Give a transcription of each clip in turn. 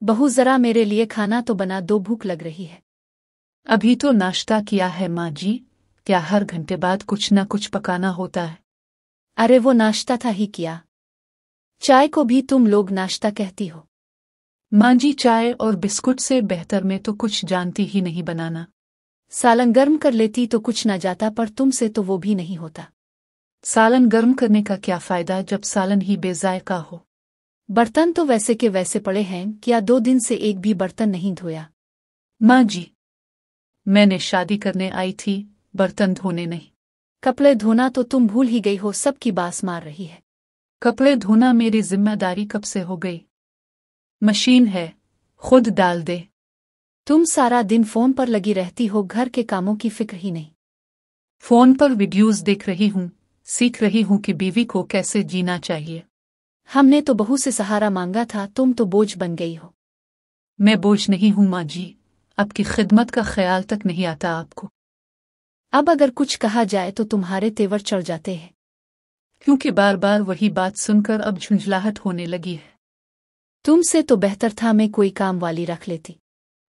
बहू जरा मेरे लिए खाना तो बना दो, भूख लग रही है। अभी तो नाश्ता किया है माँ जी, क्या हर घंटे बाद कुछ न कुछ पकाना होता है? अरे वो नाश्ता था ही किया। चाय को भी तुम लोग नाश्ता कहती हो। माँ जी, चाय और बिस्कुट से बेहतर मैं तो कुछ जानती ही नहीं बनाना। सालन गर्म कर लेती तो कुछ न जाता, पर तुमसे तो वो भी नहीं होता। सालन गर्म करने का क्या फायदा जब सालन ही बेजायका हो? बर्तन तो वैसे के वैसे पड़े हैं, क्या 2 दिन से एक भी बर्तन नहीं धोया? माँ जी, मैंने शादी करने आई थी, बर्तन धोने नहीं। कपड़े धोना तो तुम भूल ही गई हो, सबकी बास मार रही है। कपड़े धोना मेरी जिम्मेदारी कब से हो गई? मशीन है, खुद डाल दे। तुम सारा दिन फोन पर लगी रहती हो, घर के कामों की फिक्र ही नहीं। फोन पर वीडियोस देख रही हूँ, सीख रही हूँ कि बीवी को कैसे जीना चाहिए। हमने तो बहू से सहारा मांगा था, तुम तो बोझ बन गई हो। मैं बोझ नहीं हूँ माँ जी, आपकी खिदमत का ख्याल तक नहीं आता आपको। अब अगर कुछ कहा जाए तो तुम्हारे तेवर चढ़ जाते हैं। क्योंकि बार बार वही बात सुनकर अब झुंझलाहट होने लगी है। तुमसे तो बेहतर था मैं कोई काम वाली रख लेती।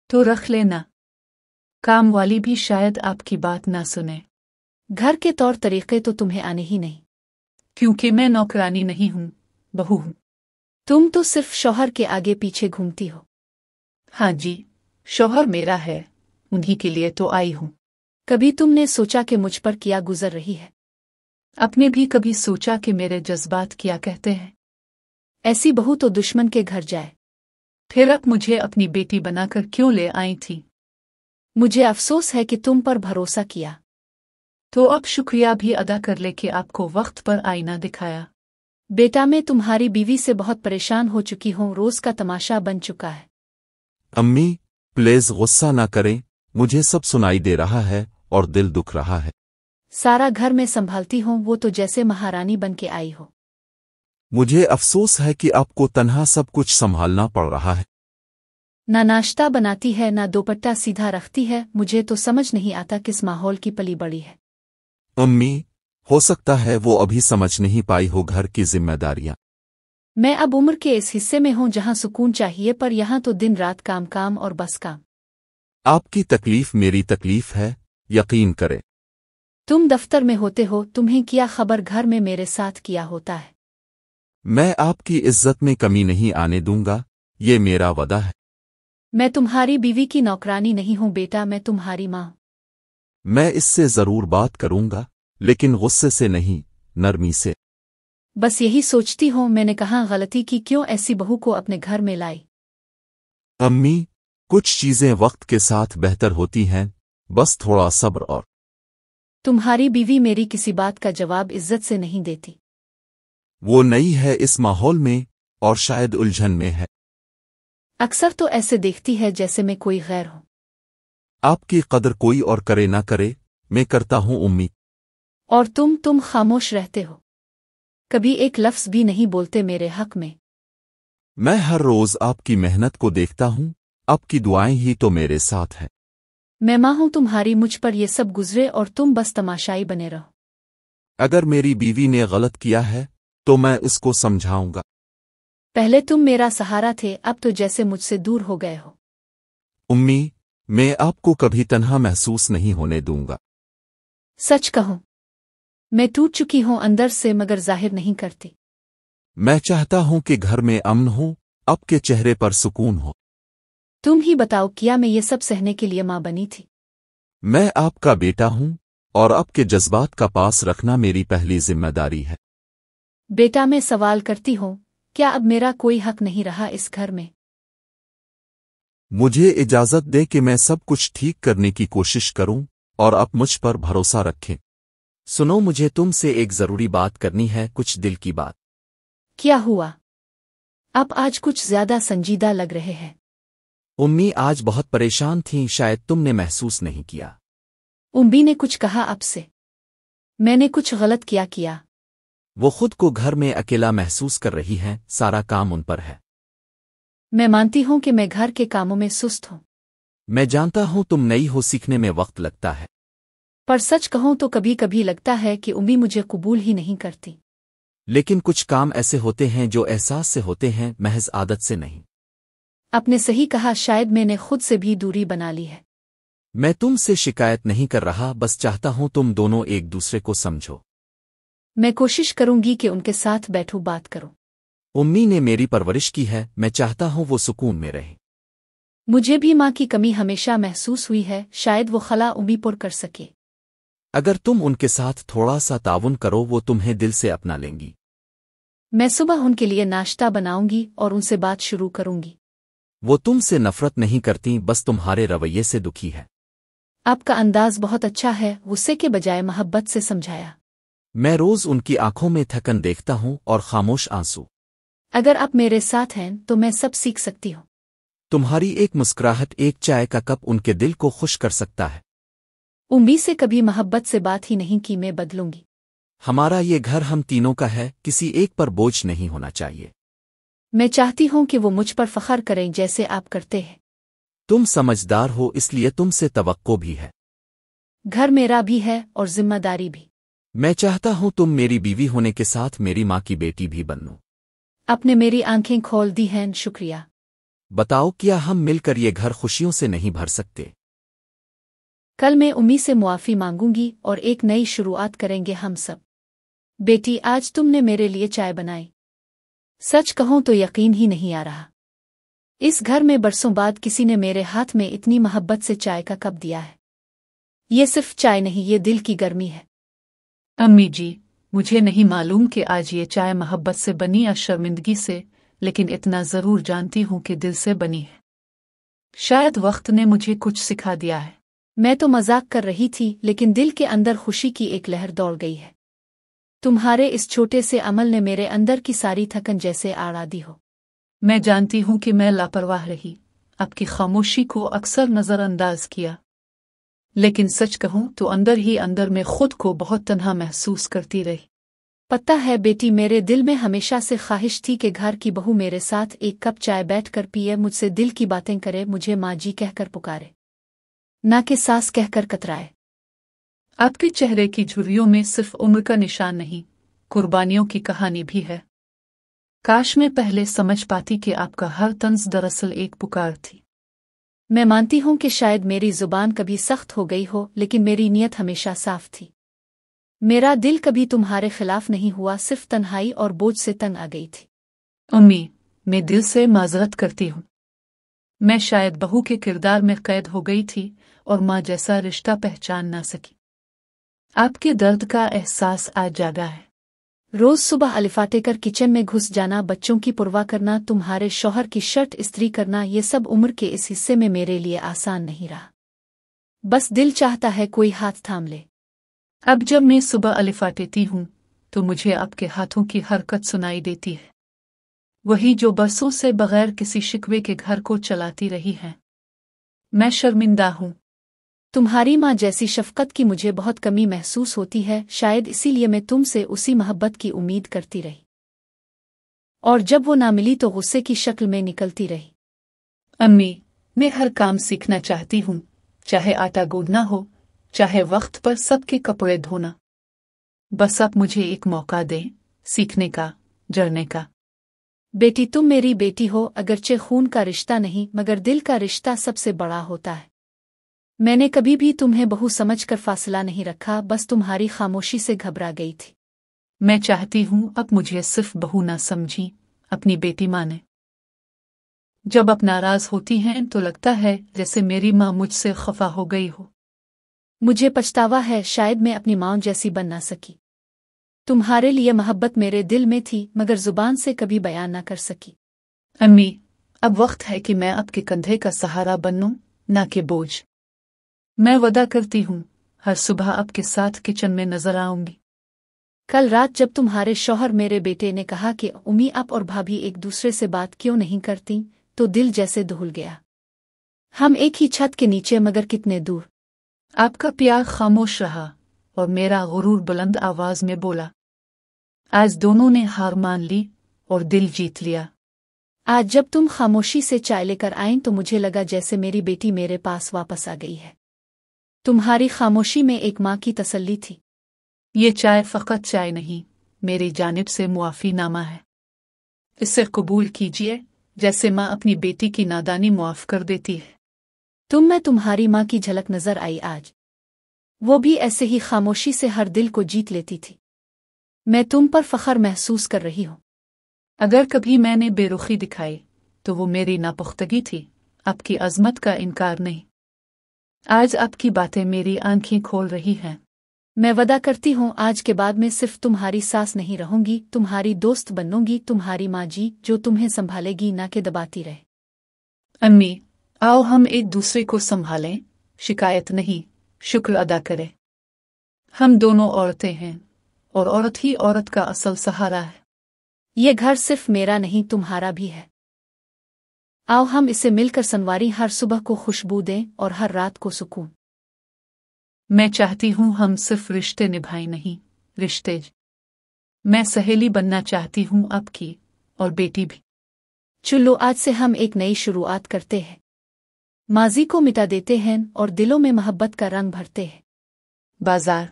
तो रख लेना, काम वाली भी शायद आपकी बात ना सुने। घर के तौर तरीके तो तुम्हें आने ही नहीं। क्योंकि मैं नौकरानी नहीं हूँ, बहू हूँ। तुम तो सिर्फ शौहर के आगे पीछे घूमती हो। हाँ जी, शौहर मेरा है, उन्हीं के लिए तो आई हूँ। कभी तुमने सोचा कि मुझ पर क्या गुजर रही है? आपने भी कभी सोचा कि मेरे जज्बात क्या कहते हैं? ऐसी बहू तो दुश्मन के घर जाए। फिर अब मुझे अपनी बेटी बनाकर क्यों ले आई थी? मुझे अफसोस है कि तुम पर भरोसा किया। तो अब शुक्रिया भी अदा कर ले कि आपको वक्त पर आईना दिखाया। बेटा, मैं तुम्हारी बीवी से बहुत परेशान हो चुकी हूँ, रोज का तमाशा बन चुका है। अम्मी प्लीज गुस्सा ना करें, मुझे सब सुनाई दे रहा है और दिल दुख रहा है। सारा घर में संभालती हूँ, वो तो जैसे महारानी बन के आई हो। मुझे अफसोस है कि आपको तन्हा सब कुछ संभालना पड़ रहा है। ना नाश्ता बनाती है, ना दोपट्टा सीधा रखती है। मुझे तो समझ नहीं आता किस माहौल की पली बड़ी है। अम्मी, हो सकता है वो अभी समझ नहीं पाई हो घर की जिम्मेदारियां। मैं अब उम्र के इस हिस्से में हूँ जहाँ सुकून चाहिए, पर यहाँ तो दिन रात काम काम और बस काम। आपकी तकलीफ मेरी तकलीफ है, यकीन करें। तुम दफ्तर में होते हो, तुम्हें क्या खबर घर में मेरे साथ क्या होता है। मैं आपकी इज्जत में कमी नहीं आने दूंगा, ये मेरा वादा है। मैं तुम्हारी बीवी की नौकरानी नहीं हूँ बेटा, मैं तुम्हारी माँ। मैं इससे जरूर बात करूंगा, लेकिन गुस्से से नहीं, नरमी से। बस यही सोचती हूँ मैंने कहाँ गलती की, क्यों ऐसी बहू को अपने घर में लाई। अम्मी, कुछ चीजें वक्त के साथ बेहतर होती हैं, बस थोड़ा सब्र और। तुम्हारी बीवी मेरी किसी बात का जवाब इज्जत से नहीं देती। वो नई है इस माहौल में और शायद उलझन में है। अक्सर तो ऐसे देखती है जैसे मैं कोई गैर हूँ। आपकी कदर कोई और करे ना करे, मैं करता हूँ उम्मी। और तुम खामोश रहते हो, कभी एक लफ्ज भी नहीं बोलते मेरे हक में। मैं हर रोज आपकी मेहनत को देखता हूँ, आपकी दुआएं ही तो मेरे साथ हैं। मैं माँ हूँ तुम्हारी, मुझ पर ये सब गुजरे और तुम बस तमाशाई बने रहो। अगर मेरी बीवी ने गलत किया है तो मैं इसको समझाऊंगा। पहले तुम मेरा सहारा थे, अब तो जैसे मुझसे दूर हो गए हो। उम्मी, मैं आपको कभी तन्हा महसूस नहीं होने दूंगा। सच कहूँ, मैं टूट चुकी हूँ अंदर से, मगर जाहिर नहीं करती। मैं चाहता हूं कि घर में अमन हो, आपके चेहरे पर सुकून हो। तुम ही बताओ, क्या मैं ये सब सहने के लिए माँ बनी थी? मैं आपका बेटा हूं और आपके जज्बात का पास रखना मेरी पहली जिम्मेदारी है। बेटा, मैं सवाल करती हूँ, क्या अब मेरा कोई हक नहीं रहा इस घर में? मुझे इजाजत दे कि मैं सब कुछ ठीक करने की कोशिश करूं और आप मुझ पर भरोसा रखें। सुनो, मुझे तुमसे एक जरूरी बात करनी है, कुछ दिल की बात। क्या हुआ? आप आज कुछ ज्यादा संजीदा लग रहे हैं। उम्मी आज बहुत परेशान थीं, शायद तुमने महसूस नहीं किया। उम्मी ने कुछ कहा आपसे? मैंने कुछ गलत किया? वो खुद को घर में अकेला महसूस कर रही हैं, सारा काम उन पर है। मैं मानती हूँ कि मैं घर के कामों में सुस्त हूँ। मैं जानता हूँ तुम नई हो, सीखने में वक्त लगता है। पर सच कहूँ तो कभी कभी लगता है कि उम्मी मुझे कबूल ही नहीं करती। लेकिन कुछ काम ऐसे होते हैं जो एहसास से होते हैं, महज आदत से नहीं। आपने सही कहा, शायद मैंने खुद से भी दूरी बना ली है। मैं तुमसे शिकायत नहीं कर रहा, बस चाहता हूं तुम दोनों एक दूसरे को समझो। मैं कोशिश करूंगी कि उनके साथ बैठूं, बात करूं। उम्मी ने मेरी परवरिश की है, मैं चाहता हूं वो सुकून में रहे। मुझे भी माँ की कमी हमेशा महसूस हुई है, शायद वो खला उम्मी पुर कर सके। अगर तुम उनके साथ थोड़ा सा ताउन करो वो तुम्हें दिल से अपना लेंगी। मैं सुबह उनके लिए नाश्ता बनाऊंगी और उनसे बात शुरू करूंगी। वो तुमसे नफरत नहीं करती, बस तुम्हारे रवैये से दुखी है। आपका अंदाज बहुत अच्छा है, गुस्से के बजाय मोहब्बत से समझाया। मैं रोज उनकी आंखों में थकन देखता हूं और खामोश आंसू। अगर आप मेरे साथ हैं तो मैं सब सीख सकती हूँ। तुम्हारी एक मुस्कुराहट, एक चाय का कप उनके दिल को खुश कर सकता है। उम्मीद से कभी मोहब्बत से बात ही नहीं की, मैं बदलूंगी। हमारा ये घर हम तीनों का है, किसी एक पर बोझ नहीं होना चाहिए। मैं चाहती हूँ कि वो मुझ पर फख्र करें जैसे आप करते हैं। तुम समझदार हो, इसलिए तुमसे तवक्को भी है। घर मेरा भी है और जिम्मेदारी भी। मैं चाहता हूं तुम मेरी बीवी होने के साथ मेरी माँ की बेटी भी बनो। आपने मेरी आंखें खोल दी हैं, शुक्रिया। बताओ, क्या हम मिलकर ये घर खुशियों से नहीं भर सकते? कल मैं उम्मीद से मुआफ़ी मांगूंगी और एक नई शुरुआत करेंगे हम सब। बेटी, आज तुमने मेरे लिए चाय बनाई। सच कहूं तो यकीन ही नहीं आ रहा। इस घर में बरसों बाद किसी ने मेरे हाथ में इतनी मोहब्बत से चाय का कप दिया है। ये सिर्फ चाय नहीं, ये दिल की गर्मी है। अम्मी जी, मुझे नहीं मालूम कि आज ये चाय मोहब्बत से बनी या शर्मिंदगी से, लेकिन इतना जरूर जानती हूं कि दिल से बनी है। शायद वक्त ने मुझे कुछ सिखा दिया है। मैं तो मजाक कर रही थी, लेकिन दिल के अंदर खुशी की एक लहर दौड़ गई है। तुम्हारे इस छोटे से अमल ने मेरे अंदर की सारी थकन जैसे आड़ा दी हो। मैं जानती हूं कि मैं लापरवाह रही, आपकी खामोशी को अक्सर नजरअंदाज किया, लेकिन सच कहूं तो अंदर ही अंदर में खुद को बहुत तन्हा महसूस करती रही। पता है बेटी, मेरे दिल में हमेशा से ख्वाहिश थी कि घर की बहू मेरे साथ एक कप चाय बैठकर पिए, मुझसे दिल की बातें करे, मुझे माँ जी कहकर पुकारे, ना कि सास कहकर कतराए। आपके चेहरे की झुर्रियों में सिर्फ उम्र का निशान नहीं, कुर्बानियों की कहानी भी है। काश मैं पहले समझ पाती कि आपका हर तंज दरअसल एक पुकार थी। मैं मानती हूं कि शायद मेरी जुबान कभी सख्त हो गई हो, लेकिन मेरी नीयत हमेशा साफ थी। मेरा दिल कभी तुम्हारे खिलाफ नहीं हुआ, सिर्फ तन्हाई और बोझ से तंग आ गई थी। अम्मी, मैं दिल से माजरत करती हूँ। मैं शायद बहू के किरदार में कैद हो गई थी और माँ जैसा रिश्ता पहचान ना सकी। आपके दर्द का एहसास आज जागा है। रोज सुबह अलिफाटे कर किचन में घुस जाना, बच्चों की परवाह करना, तुम्हारे शौहर की शर्ट इस्त्री करना, ये सब उम्र के इस हिस्से में मेरे लिए आसान नहीं रहा। बस दिल चाहता है कोई हाथ थाम ले। अब जब मैं सुबह अलिफाटेती हूँ तो मुझे आपके हाथों की हरकत सुनाई देती है, वही जो बरसों से बगैर किसी शिकवे के घर को चलाती रही है। मैं शर्मिंदा हूँ। तुम्हारी माँ जैसी शफकत की मुझे बहुत कमी महसूस होती है, शायद इसीलिए मैं तुमसे उसी मोहब्बत की उम्मीद करती रही, और जब वो ना मिली तो गुस्से की शक्ल में निकलती रही। अम्मी, मैं हर काम सीखना चाहती हूँ, चाहे आटा गूंदना हो, चाहे वक्त पर सबके कपड़े धोना। बस आप मुझे एक मौका दें, सीखने का, जड़ने का। बेटी, तुम मेरी बेटी हो, अगरचे खून का रिश्ता नहीं मगर दिल का रिश्ता सबसे बड़ा होता है। मैंने कभी भी तुम्हें बहू समझकर फासला नहीं रखा, बस तुम्हारी खामोशी से घबरा गई थी। मैं चाहती हूँ अब मुझे सिर्फ बहू ना समझी, अपनी बेटी माने। जब आप नाराज होती हैं तो लगता है जैसे मेरी माँ मुझसे खफा हो गई हो। मुझे पछतावा है, शायद मैं अपनी माँ जैसी बन ना सकी। तुम्हारे लिए मोहब्बत मेरे दिल में थी मगर जुबान से कभी बयान ना कर सकी। अम्मी, अब वक्त है कि मैं आपके कंधे का सहारा बनूं, ना कि बोझ। मैं वादा करती हूँ, हर सुबह आपके साथ किचन में नजर आऊंगी। कल रात जब तुम्हारे शौहर मेरे बेटे ने कहा कि उम्मी आप और भाभी एक दूसरे से बात क्यों नहीं करती, तो दिल जैसे दहुल गया। हम एक ही छत के नीचे मगर कितने दूर। आपका प्यार खामोश रहा और मेरा गुरूर बुलंद आवाज में बोला। आज दोनों ने हार मान ली और दिल जीत लिया। आज जब तुम खामोशी से चाय लेकर आईं तो मुझे लगा जैसे मेरी बेटी मेरे पास वापस आ गई है। तुम्हारी खामोशी में एक माँ की तसल्ली थी। ये चाय फकत चाय नहीं, मेरी जानिब से मुआफी नामा है। इसे कबूल कीजिए, जैसे माँ अपनी बेटी की नादानी मुआफ कर देती है। तुम में तुम्हारी माँ की झलक नजर आई आज। वो भी ऐसे ही खामोशी से हर दिल को जीत लेती थी। मैं तुम पर फख्र महसूस कर रही हूँ। अगर कभी मैंने बेरुखी दिखाई तो वो मेरी नापुख्तगी थी, आपकी अजमत का इनकार नहीं। आज आपकी बातें मेरी आंखें खोल रही हैं। मैं वादा करती हूँ आज के बाद मैं सिर्फ तुम्हारी सास नहीं रहूंगी, तुम्हारी दोस्त बनूंगी, तुम्हारी माँ जी जो तुम्हें संभालेगी ना के दबाती रहे। अम्मी, आओ हम एक दूसरे को संभालें, शिकायत नहीं, शुक्र अदा करें। हम दोनों औरतें हैं और औरत ही औरत का असल सहारा है। ये घर सिर्फ मेरा नहीं तुम्हारा भी है। आओ हम इसे मिलकर संवारी, हर सुबह को खुशबू दें और हर रात को सुकून। मैं चाहती हूँ हम सिर्फ रिश्ते निभाएं नहीं, रिश्ते। मैं सहेली बनना चाहती हूँ आपकी और बेटी भी। चलो आज से हम एक नई शुरुआत करते हैं, माजी को मिटा देते हैं और दिलों में मोहब्बत का रंग भरते हैं। बाजार?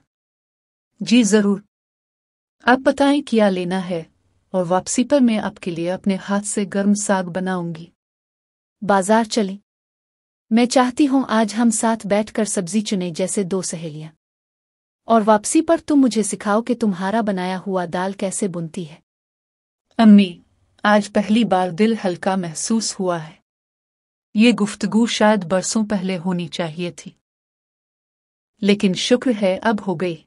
जी जरूर। आप बताएं क्या लेना है और वापसी पर मैं आपके लिए अपने हाथ से गर्म साग बनाऊंगी। बाजार चलें। मैं चाहती हूँ आज हम साथ बैठकर सब्जी चुनें जैसे दो सहेलियां, और वापसी पर तुम मुझे सिखाओ कि तुम्हारा बनाया हुआ दाल कैसे बुनती है। अम्मी, आज पहली बार दिल हल्का महसूस हुआ है। ये गुफ्तगू शायद बरसों पहले होनी चाहिए थी, लेकिन शुक्र है अब हो गई।